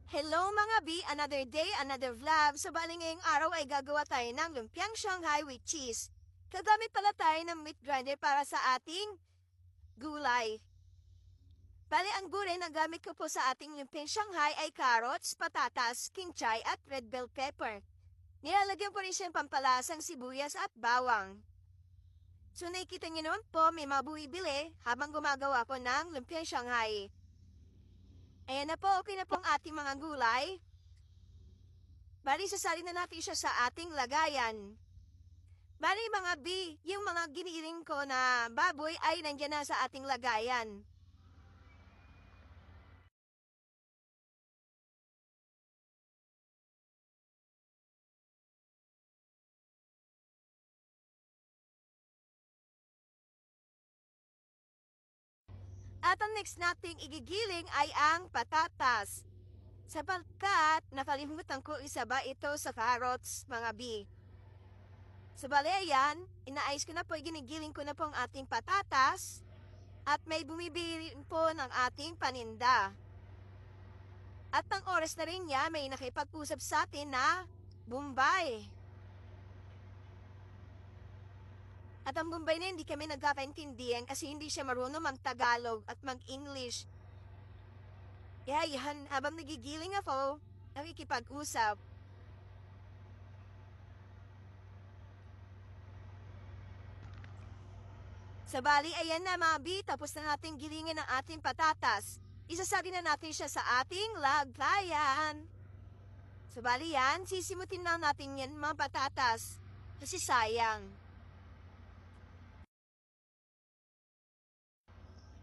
Hello mga B! Another day, another vlog. Sa bali ngayong araw ay gagawa tayo ng lumpiang Shanghai with cheese. Gagamit pala tayo ng meat grinder para sa ating gulay. Bali ang gulay na gamit ko po sa ating lumpiang Shanghai ay carrots, patatas, kinchay at red bell pepper. Nilalagyan ko rin siya ng pampalasang sibuyas at bawang. So nakikita niyo naman po may mabuibili habang gumagawa ko ng lumpiang Shanghai. Ayan na po, okay na po ang ating mga gulay. Bali, sasalin na natin siya sa ating lagayan. Bali mga B, yung mga giniling ko na baboy ay nandyan na sa ating lagayan. At ang next nating igigiling ay ang patatas. Sapagkat nakalimutan ko isaba ito sa carrots, mga B. Sa bali ayan, inaayos ko na po, ginigiling ko na po ang ating patatas at may bumibili po ng ating paninda. At ang oras na rin niya, may nakipag-usap sa atin na Bombay. At ang Bombay na hindi kami nagkakaintindihan kasi hindi siya marunong mag-Tagalog at mag-English. Kaya yan, habang nagigiling ako, nakikipag-usap. Sa bali, ayan na mga B, tapos na natin gilingin ang ating patatas. Isasali na natin siya sa ating lagayan. Sa bali yan, sisimutin na natin yan mga patatas. Kasi sayang.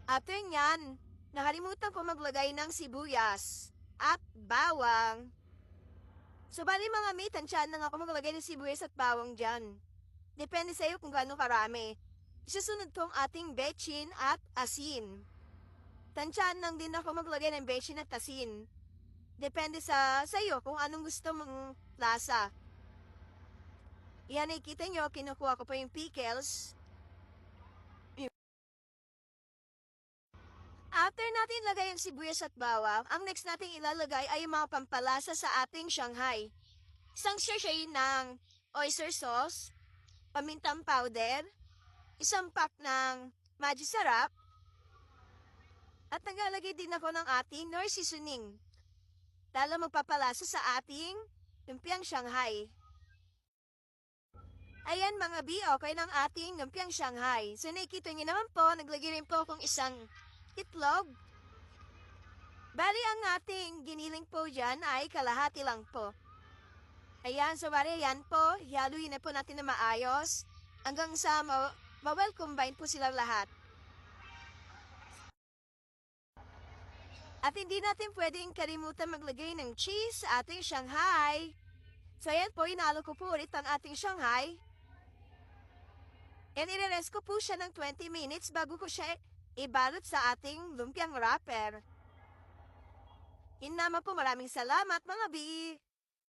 After nyan, nakalimutan ko maglagay ng sibuyas at bawang. So bali mga may, tansyahan lang ako maglagay ng sibuyas at bawang dyan. Depende sa iyo kung gaano karami. Isusunod ko ang ating bechin at asin. Tansyahan lang din ako maglagay ng bechin at asin. Depende sa iyo kung anong gusto mong lasa. Yan, nakikita nyo, kinukuha ko pa yung pickles. After natin lagay ang sibuyas at bawang, ang next nating ilalagay ay yung mga pampalasa sa ating Shanghai. Isang sachet ng oyster sauce, pamintang powder, isang pack ng Maggi Sarap, at naglalagay din ako ng ating Knorr seasoning. Lalo magpapalasa sa ating lumpiang Shanghai. Ayan mga B, okay ng ating lumpiang Shanghai. So nakikita nyo naman po, naglagay rin po akong isang itlog. Bali ang ating giniling po dyan ay kalahati lang po. Ayan, so bali yan po, haluin na po natin na maayos hanggang sa ma-well combine po sila lahat. At hindi natin pwedeng kalimutan maglagay ng cheese sa ating Shanghai. So ayan po, inalo ko po ulit ang ating Shanghai. And i-rest ko po siya ng 20 minutes bago ko siya ibalot sa ating lumpiang wrapper. Yun naman po, maraming salamat mga B!